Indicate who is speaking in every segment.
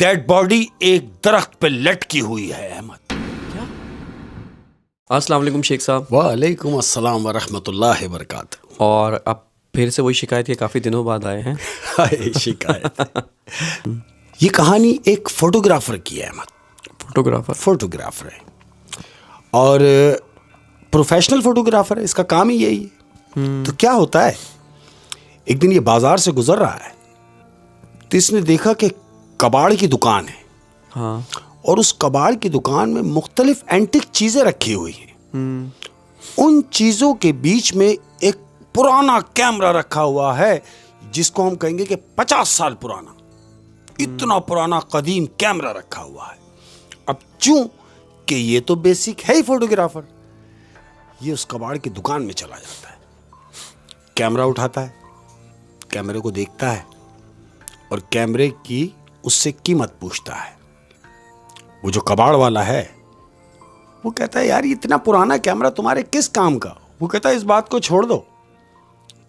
Speaker 1: Dead body एक दरख्त पे लटकी हुई है अहमद।
Speaker 2: अस्सलाम वालेकुम शेख साहब।
Speaker 1: वालेकुम अस्सलाम व रहमतुल्लाहि व बरकातहू।
Speaker 2: और अब फिर से वही शिकायत के काफ़ी दिनों बाद आए हैं।
Speaker 1: हाय शिकायत। ये कहानी एक फोटोग्राफर की है अहमद। फोटोग्राफर है और प्रोफेशनल फोटोग्राफर है, इसका काम ही यही है। तो क्या होता है, एक दिन ये बाजार से गुजर रहा है तो इसने देखा कि कबाड़ की दुकान है।
Speaker 2: हाँ।
Speaker 1: और उस कबाड़ की दुकान में मुख्तलिफ एंटिक चीजें रखी हुई हैं। उन चीजों के बीच में एक पुराना कैमरा रखा हुआ है जिसको हम कहेंगे कि 50 साल पुराना, इतना पुराना कदीम कैमरा रखा हुआ है। अब चूं कि ये तो बेसिक है ही फोटोग्राफर, ये उस कबाड़ की दुकान में चला जाता है, कैमरा उठाता है, कैमरे को देखता है और कैमरे की उससे कीमत पूछता है। वो जो कबाड़ वाला है वो कहता है यार इतना पुराना कैमरा तुम्हारे किस काम का। वो कहता है इस बात को छोड़ दो,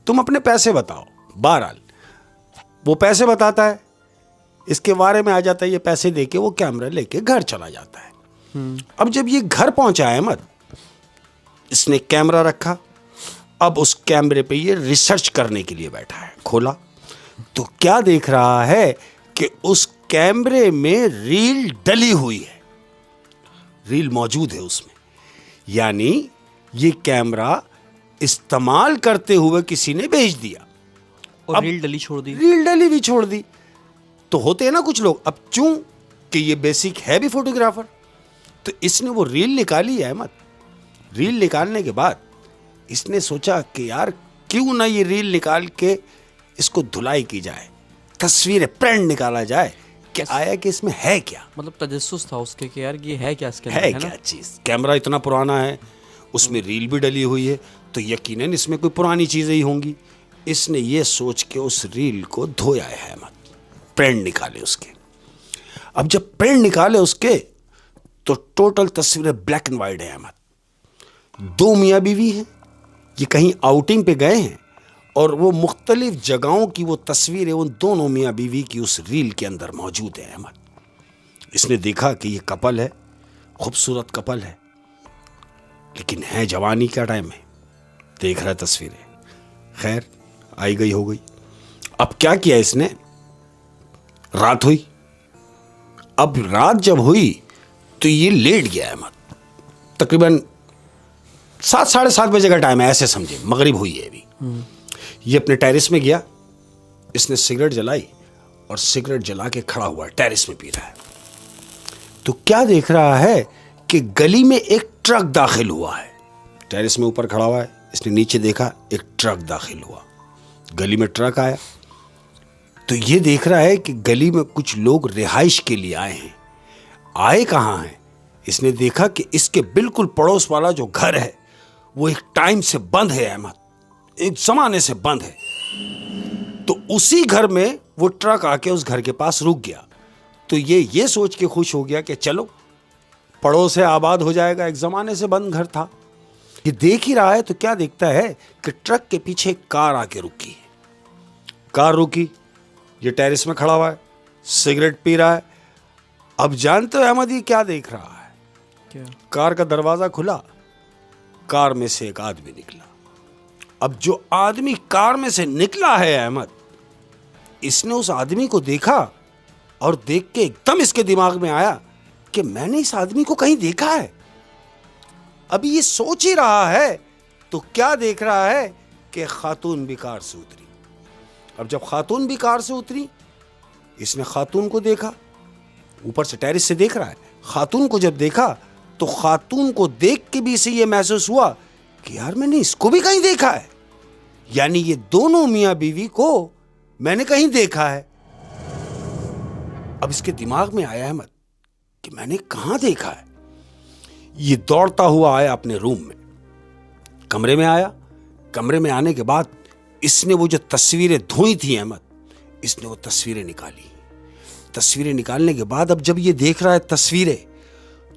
Speaker 1: तुम अपने पैसे बताओ। बहरहाल वो पैसे बताता है, इसके बारे में आ जाता है, ये पैसे देके वो कैमरा लेके घर चला जाता है। अब जब ये घर पहुंचा है अहमद, इसने कैमरा रखा, अब उस कैमरे पे ये रिसर्च करने के लिए बैठा है। खोला तो क्या देख रहा है कि उस कैमरे में रील डली हुई है, रील मौजूद है उसमें। यानी ये कैमरा इस्तेमाल करते हुए किसी ने भेज दिया
Speaker 2: और रील डली छोड़ दी।
Speaker 1: रील डली भी छोड़ दी। तो होते हैं ना कुछ लोग। अब चूं कि ये बेसिक है भी फोटोग्राफर, तो इसने वो रील निकाली है अहमद। रील निकालने के बाद इसने सोचा कि यार क्यों ना ये रील निकाल के इसको धुलाई की जाए, तस्वीरें प्रिंट निकाला जाए कि आया कि इसमें है क्या।
Speaker 2: मतलब तजस्सुस था उसके कि यार ये है क्या इसके
Speaker 1: अंदर, है क्या चीज। कैमरा इतना पुराना है, उसमें रील भी डली हुई है, तो यकीनन इसमें कोई पुरानी चीजें ही होंगी। इसने ये सोच के उस रील को धोया है अहमद, प्रिंट निकाले उसके। अब जब प्रिंट निकाले उसके तो टोटल तस्वीरें ब्लैक एंड व्हाइट है अहमद। दो मियाँ बीवी हैं, ये कहीं आउटिंग पे गए हैं और वो मुख्तलिफ जगहों की वो तस्वीरें उन दोनों मियाँ बीवी की उस रील के अंदर मौजूद है अहमद। इसने देखा कि ये कपल है, खूबसूरत कपल है, लेकिन है जवानी का टाइम है। देख रहा है तस्वीरें, खैर आई गई हो गई। अब क्या किया इसने, रात हुई। अब रात जब हुई तो ये लेट गया अहमद। तकरीबन 7 साढ़े 7 बजे का टाइम है, ऐसे समझे, मगरिब हुई है अभी। ये अपने टेरेस में गया, इसने सिगरेट जलाई और सिगरेट जला के खड़ा हुआ है, टेरेस में पी रहा है। तो क्या देख रहा है कि गली में एक ट्रक दाखिल हुआ है। टेरेस में ऊपर खड़ा हुआ है, इसने नीचे देखा, एक ट्रक दाखिल हुआ। गली में ट्रक आया तो ये देख रहा है कि गली में कुछ लोग रिहाइश के लिए आए हैं। आए कहाँ हैं, इसने देखा कि इसके बिल्कुल पड़ोस वाला जो घर है वो एक टाइम से बंद है अहमद, एक जमाने से बंद है। तो उसी घर में वो ट्रक आके उस घर के पास रुक गया। तो ये सोच के खुश हो गया कि चलो पड़ोस है, आबाद हो जाएगा, एक जमाने से बंद घर था। ये देख ही रहा है तो क्या देखता है कि ट्रक के पीछे एक कार आके रुकी है। कार रुकी, ये टेरेस में खड़ा हुआ है, सिगरेट पी रहा है। अब जानते हो अहमद ये क्या देख रहा है,
Speaker 2: क्या?
Speaker 1: कार का दरवाजा खुला, कार में से एक आदमी निकला। अब जो आदमी कार में से निकला है अहमद, इसने उस आदमी को देखा और देख के एकदम इसके दिमाग में आया कि मैंने इस आदमी को कहीं देखा है। अभी ये सोच ही रहा है तो क्या देख रहा है कि खातून भी कार से उतरी। अब जब खातून भी कार से उतरी, इसने खातून को देखा, ऊपर से टेरेस से देख रहा है। खातून को जब देखा तो खातून को देख के भी इसे ये महसूस हुआ कि यार मैंने इसको भी कहीं देखा है, यानी ये दोनों मियाँ बीवी को मैंने कहीं देखा है। अब इसके दिमाग में आया अहमद कि मैंने कहां देखा है। ये दौड़ता हुआ आया अपने रूम में, कमरे में आया। कमरे में आने के बाद इसने वो जो तस्वीरें धोई थी अहमद, इसने वो तस्वीरें निकाली। तस्वीरें निकालने के बाद अब जब ये देख रहा है तस्वीरें,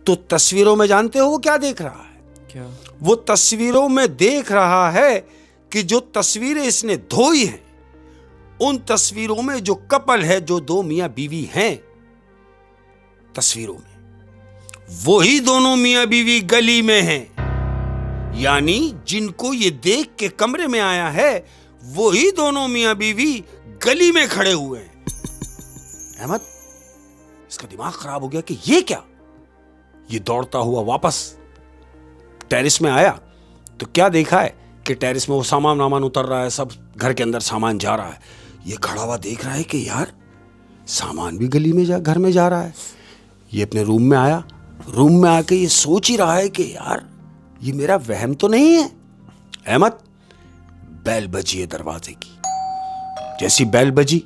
Speaker 1: तो तस्वीरों में जानते हो वो क्या देख रहा है?
Speaker 2: क्या?
Speaker 1: वो तस्वीरों में देख रहा है कि जो तस्वीरें इसने धोई हैं, उन तस्वीरों में जो कपल है, जो दो मियाँ बीवी हैं, तस्वीरों में। वही दोनों मियां बीवी गली में हैं, यानी जिनको ये देख के कमरे में आया है वही दोनों मियां बीवी गली में खड़े हुए हैं। अहमद, इसका दिमाग खराब हो गया कि ये क्या। ये दौड़ता हुआ वापस टेरेस में आया तो क्या देखा है कि टेरेस में वो सामान उतर रहा है, सब घर के अंदर सामान जा रहा है। ये खड़ा हुआ देख रहा है कि यार सामान भी गली में घर में जा रहा है। ये अपने रूम में आया, रूम में आके ये सोच ही रहा है कि यार ये मेरा वहम तो नहीं है। अहमद, बैल बजी है दरवाजे की। जैसी बैल बजी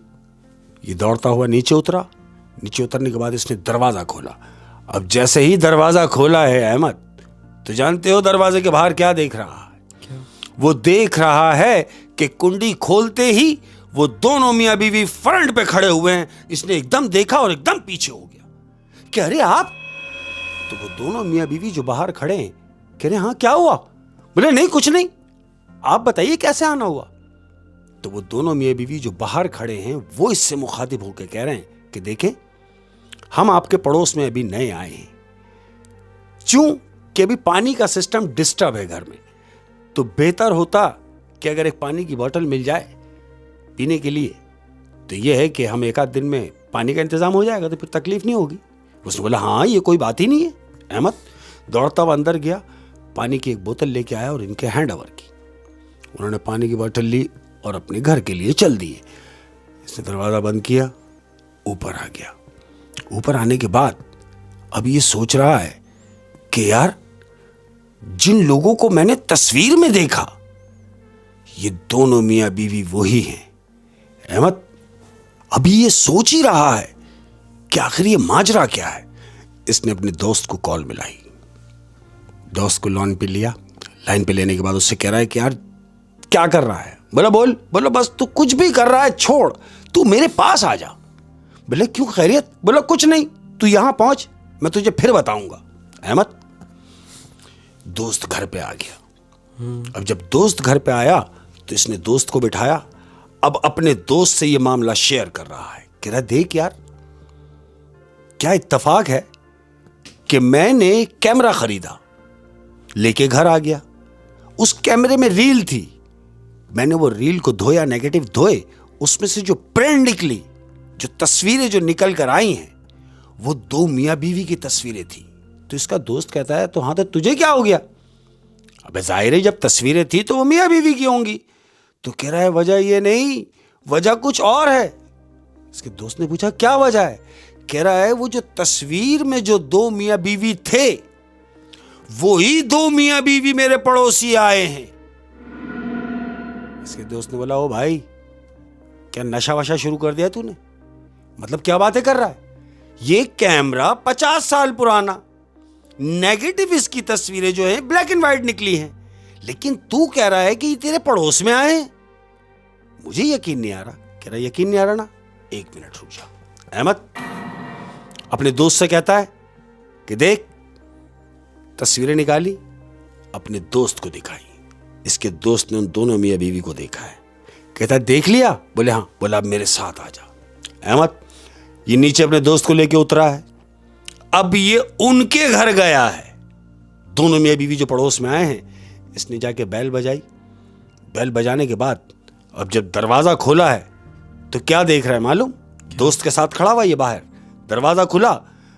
Speaker 1: ये दौड़ता हुआ नीचे उतरा। नीचे उतरने के बाद इसने दरवाजा खोला। अब जैसे ही दरवाजा खोला है अहमद, तो जानते हो दरवाजे के बाहर क्या देख रहा है?
Speaker 2: क्या?
Speaker 1: वो देख रहा है कि कुंडी खोलते ही वो दोनों मियां बीवी फ्रंट पे खड़े हुए हैं। इसने एकदम देखा और एकदम पीछे हो गया कि अरे आप। तो वो दोनों मियां बीवी जो बाहर खड़े हैं कह रहे हाँ क्या हुआ? बोले नहीं कुछ नहीं, आप बताइए कैसे आना हुआ। तो वो दोनों मियां बीवी जो बाहर खड़े हैं वो इससे मुखातिब होकर कह रहे हैं कि देखें, हम आपके पड़ोस में अभी नए आए हैं, कि अभी पानी का सिस्टम डिस्टर्ब है घर में, तो बेहतर होता कि अगर एक पानी की बोतल मिल जाए पीने के लिए, तो यह है कि हम एक आध दिन में पानी का इंतजाम हो जाएगा, तो फिर तकलीफ नहीं होगी। उसने बोला हाँ ये कोई बात ही नहीं है। अहमद दौड़ता हुआ अंदर गया, पानी की एक बोतल लेके आया और इनके हैंड ओवर की। उन्होंने पानी की बोतल ली और अपने घर के लिए चल दिए। इसने दरवाज़ा बंद किया, ऊपर आ गया। ऊपर आने के बाद अब ये सोच रहा है कि यार जिन लोगों को मैंने तस्वीर में देखा ये दोनों मियां बीवी वही हैं। अहमद अभी ये सोच ही रहा है कि आखिर ये माजरा क्या है। इसने अपने दोस्त को कॉल मिलाई, दोस्त को लाइन पे लिया। लाइन पे लेने के बाद उससे कह रहा है कि यार क्या कर रहा है? बोला बस तू कुछ भी कर रहा है छोड़, तू मेरे पास आ जा। बोले क्यों, खैरियत? बोला कुछ नहीं, तू यहां पहुंच, मैं तुझे फिर बताऊंगा। अहमद दोस्त घर पे आ गया। अब जब दोस्त घर पे आया तो इसने दोस्त को बिठाया। अब अपने दोस्त से यह मामला शेयर कर रहा है। कह रहा देख यार क्या इत्तेफाक है कि मैंने कैमरा खरीदा, लेके घर आ गया। उस कैमरे में रील थी, मैंने वो रील को धोया, नेगेटिव धोए, उसमें से जो प्रिंट निकली, जो तस्वीरें जो निकल कर आई हैं, वो दो मियां बीवी की तस्वीरें थी। तो इसका दोस्त कहता है तो हाँ तो तुझे क्या हो गया? अबे जाहिर है जब तस्वीरें थी तो वो मियां बीवी की होंगी। तो कह रहा है वजह ये नहीं, वजह कुछ और है। इसके दोस्त ने पूछा क्या वजह है? कह रहा है वो जो तस्वीर में जो दो मियां बीवी थे वही दो मियां बीवी मेरे पड़ोसी आए हैं। इसके दोस्त ने बोला ओ भाई क्या नशा वशा शुरू कर दिया तूने? मतलब क्या बातें कर रहा है? ये कैमरा 50 साल पुराना, नेगेटिव इसकी तस्वीरें जो हैं ब्लैक एंड व्हाइट निकली हैं, लेकिन तू कह रहा है कि ये तेरे पड़ोस में आए हैं। मुझे यकीन नहीं आ रहा। कह रहा यकीन नहीं आ रहा ना, एक मिनट रुक जा। अहमद अपने दोस्त से कहता है कि देख तस्वीरें निकाली, अपने दोस्त को दिखाई। इसके दोस्त ने उन दोनों मियां बीवी को देखा है। कहता है देख लिया? बोले हाँ। बोला अब मेरे साथ आ जा। अहमद ये नीचे अपने दोस्त को लेके उतरा है। अब ये उनके घर गया है, दोनों मियां बीवी जो पड़ोस में आए हैं। इसने जाके बैल बजाई। बैल बजाने के बाद अब जब दरवाजा खोला है तो क्या देख रहा है मालूम? दोस्त के साथ खड़ा हुआ ये बाहर, दरवाजा खुला।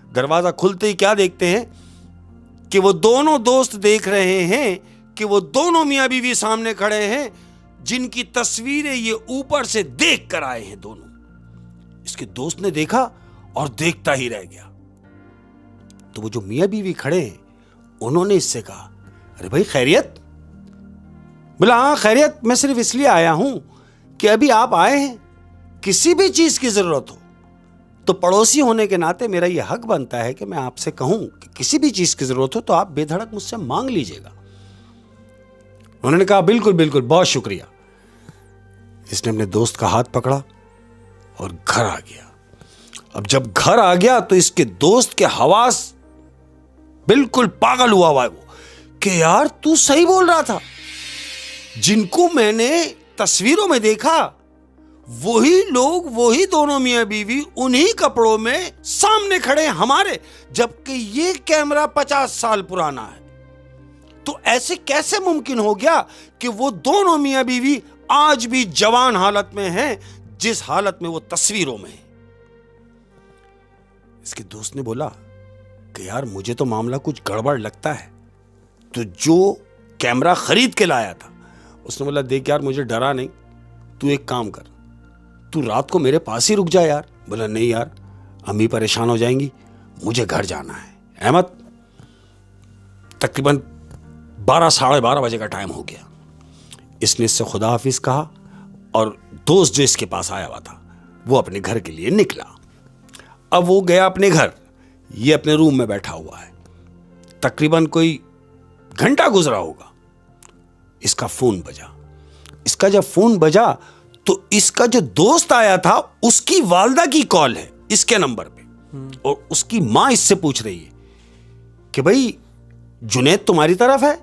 Speaker 1: दरवाजा खुलते ही क्या देखते हैं कि वो दोनों दोस्त देख रहे हैं कि वो दोनों मियां बीवी सामने खड़े हैं, जिनकी तस्वीरें ये ऊपर से देख कर आए हैं दोनों। इसके दोस्त ने देखा और देखता ही रह गया। तो वो जो मियां बीवी खड़े हैं उन्होंने इससे कहा अरे भाई खैरियत? बोला हाँ खैरियत, मैं सिर्फ इसलिए आया हूं कि अभी आप आए हैं, किसी भी चीज की जरूरत हो तो पड़ोसी होने के नाते मेरा यह हक बनता है कि मैं आपसे कहूं कि किसी भी चीज की जरूरत हो तो आप बेधड़क मुझसे मांग लीजिएगा। उन्होंने कहा बिल्कुल बिल्कुल, बहुत शुक्रिया। इसने अपने दोस्त का हाथ पकड़ा और घर आ गया। अब जब घर आ गया तो इसके दोस्त के हवास बिल्कुल पागल हुआ वो कि यार तू सही बोल रहा था, जिनको मैंने तस्वीरों में देखा वही लोग, वही दोनों मियां बीवी उन्हीं कपड़ों में सामने खड़े हैं हमारे, जबकि ये कैमरा 50 साल पुराना है। तो ऐसे कैसे मुमकिन हो गया कि वो दोनों मियां बीवी आज भी जवान हालत में हैं, जिस हालत में वो तस्वीरों में है? इसके दोस्त ने बोला कि यार मुझे तो मामला कुछ गड़बड़ लगता है। तो जो कैमरा खरीद के लाया था उसने बोला देख यार मुझे डरा नहीं, तू एक काम कर, तू रात को मेरे पास ही रुक जा यार। बोला नहीं यार अम्मी परेशान हो जाएंगी, मुझे घर जाना है। अहमद तकरीबन 12 साढ़े 12 बजे का टाइम हो गया। इसने इससे खुदा हाफिज कहा और दोस्त जो इसके पास आया हुआ था वो अपने घर के लिए निकला। अब वो गया अपने घर, ये अपने रूम में बैठा हुआ है। तकरीबन कोई घंटा गुजरा होगा, इसका फोन बजा। इसका जब फोन बजा तो इसका जो दोस्त आया था उसकी वालदा की कॉल है इसके नंबर पे, और उसकी मां इससे पूछ रही है कि भाई जुनैद तुम्हारी तरफ है?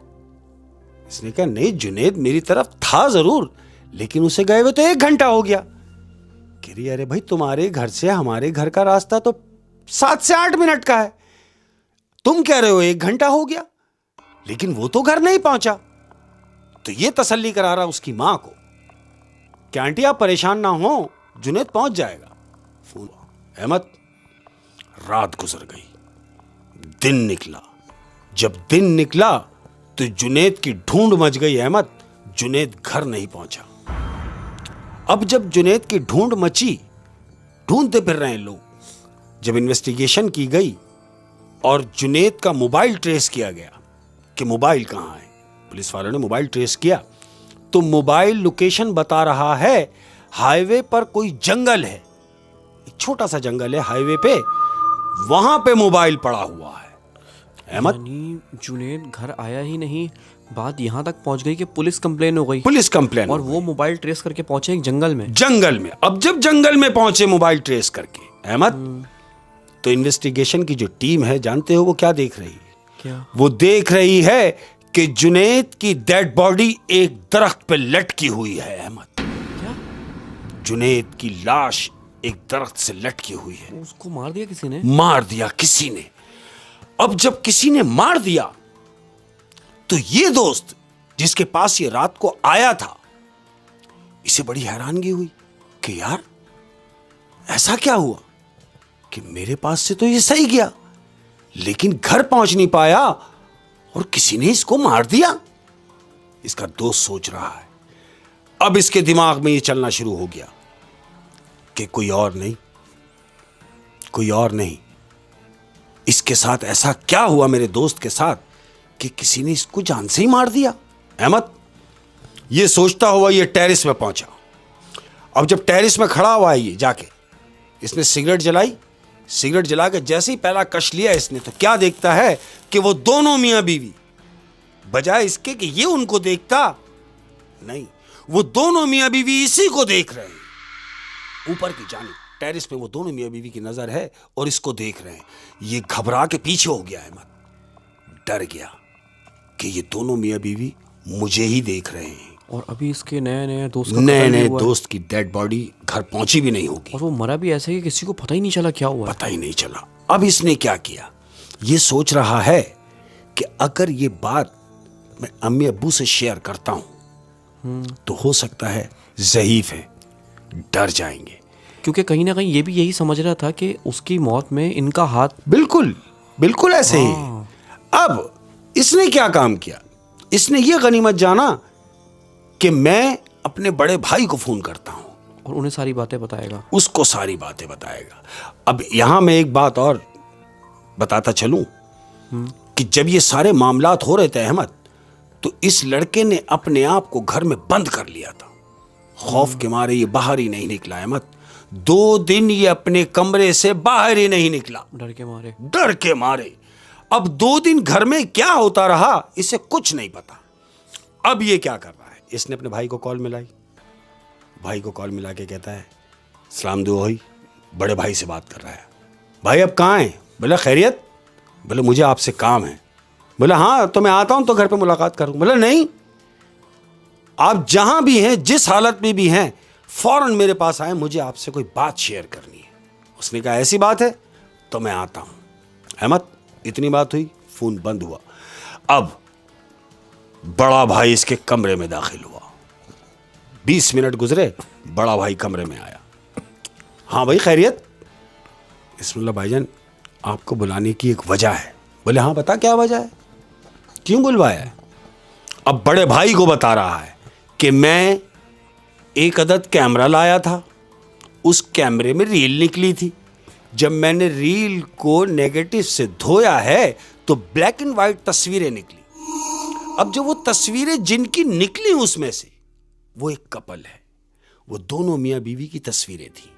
Speaker 1: इसने कहा नहीं, जुनैद मेरी तरफ था जरूर, लेकिन उसे गए हुए तो 1 घंटा हो गया। कह रही अरे भाई तुम्हारे घर से हमारे घर का रास्ता तो 7 से 8 मिनट का है, तुम कह रहे हो 1 घंटा हो गया, लेकिन वो तो घर नहीं पहुंचा। तो ये तसल्ली करा रहा उसकी मां को कि आंटी आप परेशान ना हो, जुनैद पहुंच जाएगा। फोन अहमद, रात गुजर गई, दिन निकला। जब दिन निकला तो जुनैद की ढूंढ मच गई। अहमद, जुनैद घर नहीं पहुंचा। अब जब जुनैद की ढूंढ मची, ढूंढते फिर रहे हैं लोग। जब इन्वेस्टिगेशन की गई और जुनैद का मोबाइल ट्रेस किया गया कि मोबाइल कहां है, पुलिस वालों ने मोबाइल ट्रेस किया तो मोबाइल लोकेशन बता रहा है हाईवे पर कोई जंगल है, एक छोटा सा जंगल है हाईवे पे, वहां पे मोबाइल पड़ा हुआ है। अहमद,
Speaker 2: यानी जुनैद घर आया ही नहीं, बात यहां तक पहुंच गई कि पुलिस कंप्लेन हो गई।
Speaker 1: पुलिस कंप्लेन,
Speaker 2: और वो मोबाइल ट्रेस करके पहुंचे एक जंगल में।
Speaker 1: जंगल में। अब जब जंगल में पहुंचे मोबाइल ट्रेस करके अहमद, तो इन्वेस्टिगेशन की जो टीम है जानते हो वो क्या देख रही है?
Speaker 2: क्या?
Speaker 1: वो देख रही है कि जुनैद की डेड बॉडी एक दरख्त पे लटकी हुई है। अहमद,
Speaker 2: क्या?
Speaker 1: जुनैद की लाश एक दरख्त से लटकी हुई है।
Speaker 2: उसको मार दिया किसी ने?
Speaker 1: मार दिया किसी ने। अब जब किसी ने मार दिया तो ये दोस्त जिसके पास ये रात को आया था, इसे बड़ी हैरानगी हुई कि यार ऐसा क्या हुआ कि मेरे पास से तो ये सही गया, लेकिन घर पहुंच नहीं पाया और किसी ने इसको मार दिया। इसका दोस्त सोच रहा है। अब इसके दिमाग में ये चलना शुरू हो गया कि कोई और नहीं, कोई और नहीं, इसके साथ ऐसा क्या हुआ मेरे दोस्त के साथ कि किसी ने इसको जान से ही मार दिया। अहमद, ये सोचता हुआ ये टेरिस में पहुंचा। अब जब टेरिस में खड़ा हुआ है ये, जाके इसने सिगरेट जलाई। सिगरेट जला के जैसे ही पहला कश लिया इसने, तो क्या देखता है कि वो दोनों मियां बीवी, बजाय इसके कि ये उनको देखता, नहीं, वो दोनों मियां बीवी इसी को देख रहे हैं। ऊपर की जानिब टेरिस पे वो दोनों मियां बीवी की नजर है और इसको देख रहे हैं। ये घबरा के पीछे हो गया अहमद, डर गया कि ये दोनों मियां बीवी मुझे ही देख रहे हैं।
Speaker 2: और अभी इसके नए
Speaker 1: दोस्त की डेड बॉडी घर पहुंची भी नहीं होगी,
Speaker 2: और वो मरा भी ऐसे कि किसी को पता ही नहीं चला क्या हुआ।
Speaker 1: पता ही नहीं चला। अब इसने क्या किया, ये सोच रहा है कि अगर ये बात मैं अम्मी अब्बू से शेयर करता हूं तो हो सकता है ज़ईफ है, डर जाएंगे।
Speaker 2: क्योंकि कहीं ना कहीं ये भी यही समझ रहा था कि उसकी मौत में इनका हाथ।
Speaker 1: बिल्कुल बिल्कुल ऐसे ही। अब इसने क्या काम किया, इसने ये गनीमत जाना कि मैं अपने बड़े भाई को फोन करता हूं
Speaker 2: और उन्हें सारी बातें बताएगा,
Speaker 1: उसको सारी बातें बताएगा। अब यहां मैं एक बात और बताता चलूं कि जब ये सारे मामलात हो रहे थे अहमद, तो इस लड़के ने अपने आप को घर में बंद कर लिया था। खौफ के मारे ये बाहर ही नहीं निकला अहमद। 2 दिन ये अपने कमरे से बाहर ही नहीं निकला,
Speaker 2: डर के मारे।
Speaker 1: डर के मारे। अब 2 दिन घर में क्या होता रहा इसे कुछ नहीं पता। अब ये क्या कर रहा है, इसने अपने भाई को कॉल मिलाई। भाई को कॉल मिला के कहता है सलाम दुआ हुई, बड़े भाई से बात कर रहा है। भाई अब कहाँ हैं? बोला खैरियत। बोले मुझे आपसे काम है। बोला हाँ तो मैं आता हूं तो घर पे मुलाकात करूं। बोला नहीं, आप जहां भी हैं, जिस हालत में भी हैं, फौरन मेरे पास आए, मुझे आपसे कोई बात शेयर करनी है। उसने कहा ऐसी बात है तो मैं आता हूं। अहमद, इतनी बात हुई, फोन बंद हुआ। अब बड़ा भाई इसके कमरे में दाखिल हुआ। 20 मिनट गुजरे, बड़ा भाई कमरे में आया। हाँ भाई खैरियत? बिस्मिल्लाह भाईजान, आपको बुलाने की एक वजह है। बोले हाँ बता, क्या वजह है, क्यों बुलवाया है? अब बड़े भाई को बता रहा है कि मैं एक अदद कैमरा लाया था, उस कैमरे में रील निकली थी। जब मैंने रील को नेगेटिव से धोया है तो ब्लैक एंड व्हाइट तस्वीरें निकली। अब जो वो तस्वीरें जिनकी निकली उसमें से वो एक कपल है, वो दोनों मियां बीवी की तस्वीरें थी।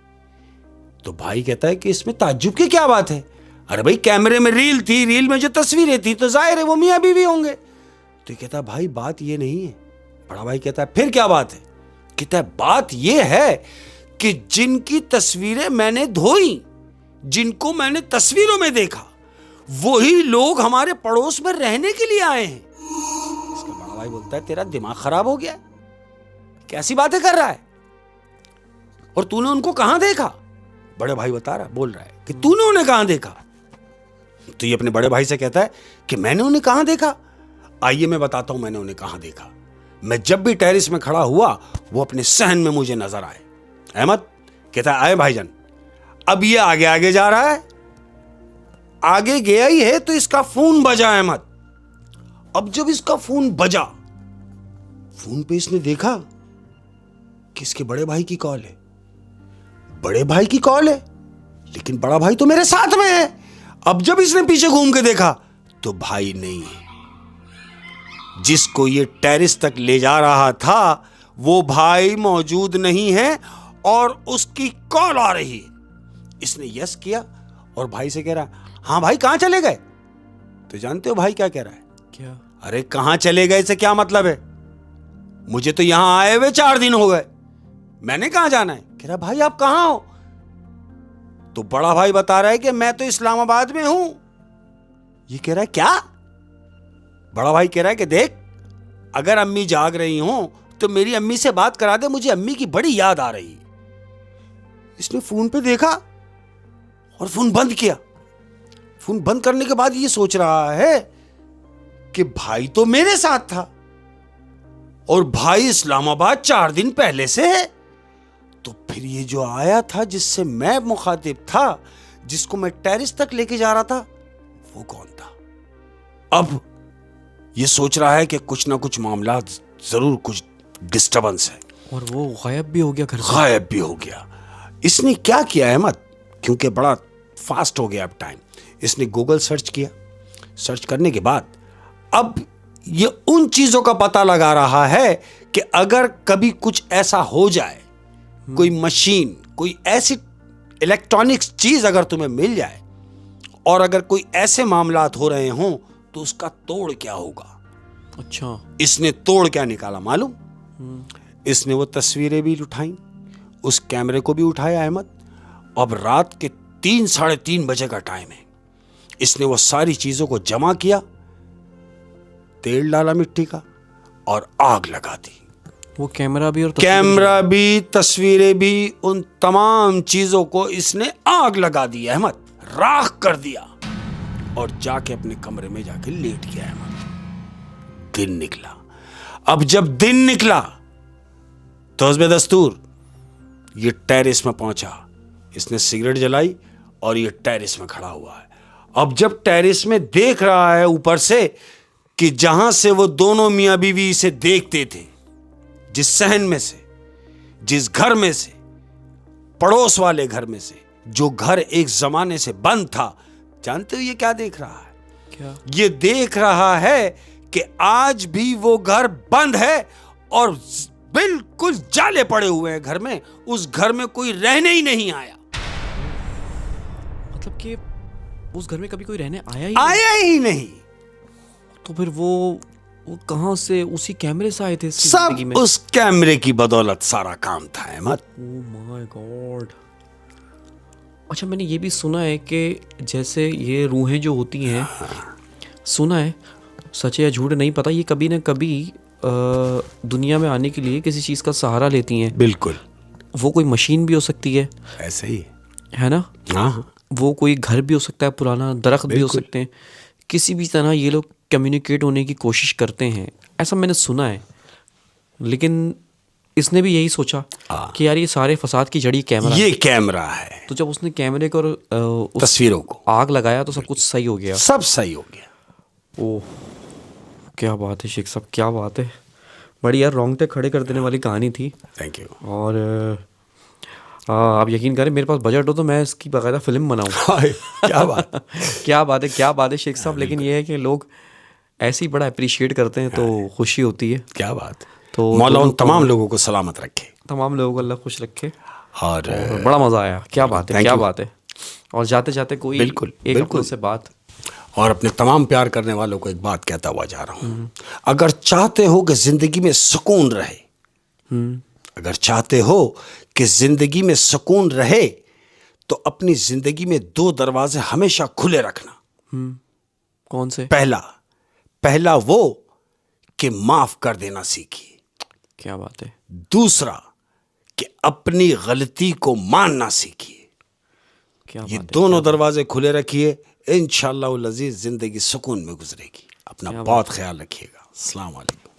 Speaker 1: तो भाई कहता है कि इसमें ताज्जुब की क्या बात है? अरे भाई कैमरे में रील थी, रील में जो तस्वीरें थी तो जाहिर है वो मियां बीवी होंगे। तो कहता भाई बात ये नहीं है। बड़ा भाई कहता है फिर क्या बात है? कहता है बात ये है कि जिनकी तस्वीरें मैंने धोई, जिनको मैंने तस्वीरों में देखा, वही लोग हमारे पड़ोस में रहने के लिए आए हैं। इसका बड़ा भाई बोलता है तेरा दिमाग खराब हो गया, कैसी बातें कर रहा है, और तूने उनको कहां देखा? बड़े भाई बता रहा, बोल रहा है कि तूने उन्हें कहां देखा? तो ये अपने बड़े भाई से कहता है कि मैंने उन्हें कहां देखा? आइए मैं बताता हूं मैंने उन्हें कहां देखा। मैं जब भी टेरिस में खड़ा हुआ वो अपने सहन में मुझे नजर आए। अहमद कहता है आए भाईजान। अब ये आगे आगे जा रहा है, आगे गया ही है तो इसका फोन बजा। अहमद, अब जब इसका फोन बजा, फोन पे इसने देखा कि इसके बड़े भाई की कॉल है। बड़े भाई की कॉल है, लेकिन बड़ा भाई तो मेरे साथ में है। अब जब इसने पीछे घूम के देखा तो भाई नहीं है। जिसको ये टेरिस तक ले जा रहा था वो भाई मौजूद नहीं है और उसकी कॉल आ रही है। इसने यस किया और भाई से कह रहा हाँ भाई कहां चले गए? तो जानते हो भाई क्या कह रहा है?
Speaker 2: क्या?
Speaker 1: अरे कहां चले गए से क्या मतलब है? मुझे तो यहां आए हुए 4 दिन हो गए, मैंने कहां जाना है? कह रहा भाई आप कहां हो? तो बड़ा भाई बता रहा है कि मैं तो इस्लामाबाद में हूं। ये कह रहा है क्या? बड़ा भाई कह रहा है कि देख, अगर अम्मी जाग रही हो तो मेरी अम्मी से बात करा दे, मुझे अम्मी की बड़ी याद आ रही है। इसने फोन पे देखा और फोन बंद किया। फोन बंद करने के बाद ये सोच रहा है कि भाई तो मेरे साथ था और भाई इस्लामाबाद 4 दिन पहले से है, तो फिर ये जो आया था जिससे मैं मुखातिब था, जिसको मैं टेरिस तक लेके जा रहा था, वो कौन था? अब ये सोच रहा है कि कुछ ना कुछ मामला जरूर, कुछ डिस्टर्बेंस है।
Speaker 2: और वो गायब भी हो गया घर से।
Speaker 1: गायब भी हो गया। इसने क्या किया अहमद, क्योंकि बड़ा फास्ट हो गया अब टाइम, इसने गूगल सर्च किया। सर्च करने के बाद अब ये उन चीजों का पता लगा रहा है कि अगर कभी कुछ ऐसा हो जाए, कोई मशीन, कोई ऐसी इलेक्ट्रॉनिक्स चीज अगर तुम्हें मिल जाए और अगर कोई ऐसे मामलात हो रहे हों तो उसका तोड़ क्या होगा।
Speaker 2: अच्छा,
Speaker 1: इसने तोड़ क्या निकाला मालूम? इसने वो तस्वीरें भी उठाई, उस कैमरे को भी उठाया अहमद। अब रात के 3 साढ़े 3 बजे का टाइम है। इसने वो सारी चीजों को जमा किया, तेल डाला मिट्टी का और आग लगा दी।
Speaker 2: वो कैमरा भी और
Speaker 1: कैमरा भी, तस्वीरें भी, उन तमाम चीजों को इसने आग लगा दी अहमद, राख कर दिया और जाके अपने कमरे में जाके लेट गया अहमद। दिन निकला। अब जब दिन निकला तो हस्बे दस्तूर ये टेरिस में पहुंचा। इसने सिगरेट जलाई और ये टेरिस में खड़ा हुआ है। अब जब टेरिस में देख रहा है ऊपर से कि जहां से वो दोनों मियां बीवी इसे देखते थे, जिस सहन में से, जिस घर में से, पड़ोस वाले घर में से, जो घर एक जमाने से बंद था, जानते हो ये क्या देख रहा है?
Speaker 2: क्या?
Speaker 1: ये देख रहा है कि आज भी वो घर बंद है और बिल्कुल जाले पड़े हुए हैं घर में। उस घर में कोई रहने ही नहीं आया।
Speaker 2: मतलब कि उस घर में कभी कोई रहने
Speaker 1: आया ही नहीं।
Speaker 2: तो फिर वो कहां से? उसी कैमरे से आए थे इसकी
Speaker 1: सब
Speaker 2: जिंदगी में?
Speaker 1: उस कैमरे की बदौलत सारा काम था अहमद।
Speaker 2: Oh my God. अच्छा, मैंने ये भी सुना है कि जैसे ये रूहें जो होती हैं, सुना है, सच है या झूठ नहीं पता, ये कभी ना कभी दुनिया में आने के लिए किसी चीज़ का सहारा लेती हैं।
Speaker 1: बिल्कुल।
Speaker 2: वो कोई मशीन भी हो सकती
Speaker 1: ऐसे ही
Speaker 2: है ना?
Speaker 1: हाँ हाँ
Speaker 2: वो कोई घर भी हो सकता है पुराना, दरख्त भी हो सकते हैं, किसी भी तरह ये लोग कम्युनिकेट होने की कोशिश करते हैं, ऐसा मैंने सुना है। लेकिन इसने भी यही सोचा कि यार ये सारे फसाद की जड़ी कैमरा है।
Speaker 1: ये कैमरा है,
Speaker 2: तो जब उसने कैमरे को उस
Speaker 1: तस्वीरों को
Speaker 2: आग लगाया तो सब कुछ सही हो गया।
Speaker 1: सब सही हो गया।
Speaker 2: ओह, क्या बात है शेख साहब, क्या बात है। बड़ी यार रोंगटे खड़े कर देने वाली कहानी थी।
Speaker 1: Thank you.
Speaker 2: और आप यकीन करें मेरे पास बजट हो तो मैं इसकी बाकायदा फिल्म बनाऊं।
Speaker 1: क्या बात
Speaker 2: क्या बात है, क्या बात है शेख साहब। लेकिन ये है कि लोग ऐसे ही बड़ा अप्रिशिएट करते हैं तो खुशी होती है।
Speaker 1: क्या बात।
Speaker 2: तो
Speaker 1: मौला उन तमाम लोगों को सलामत रखे,
Speaker 2: तमाम लोगों को अल्लाह खुश रखे।
Speaker 1: और
Speaker 2: बड़ा मज़ा आया, क्या बात है,
Speaker 1: Thank
Speaker 2: क्या
Speaker 1: you.
Speaker 2: बात है। और जाते जाते कोई
Speaker 1: बिल्कुल,
Speaker 2: एक
Speaker 1: बिल्कुल।
Speaker 2: अपनों से बात।
Speaker 1: और अपने तमाम प्यार करने वालों को एक बात कहता हुआ जा रहा हूँ, अगर चाहते हो कि जिंदगी में सुकून रहे, अगर चाहते हो कि जिंदगी में सुकून रहे, तो अपनी जिंदगी में 2 दरवाजे हमेशा खुले रखना।
Speaker 2: कौन से?
Speaker 1: पहला वो कि माफ कर देना सीखिए,
Speaker 2: क्या बात है,
Speaker 1: दूसरा कि अपनी गलती को मानना सीखिए।
Speaker 2: क्या
Speaker 1: ये
Speaker 2: बात है।
Speaker 1: दोनों दरवाजे खुले रखिए, इंशाअल्लाह अज़ीज़ जिंदगी सुकून में गुजरेगी। अपना बहुत ख्याल रखिएगा। अस्सलाम वालेकुम।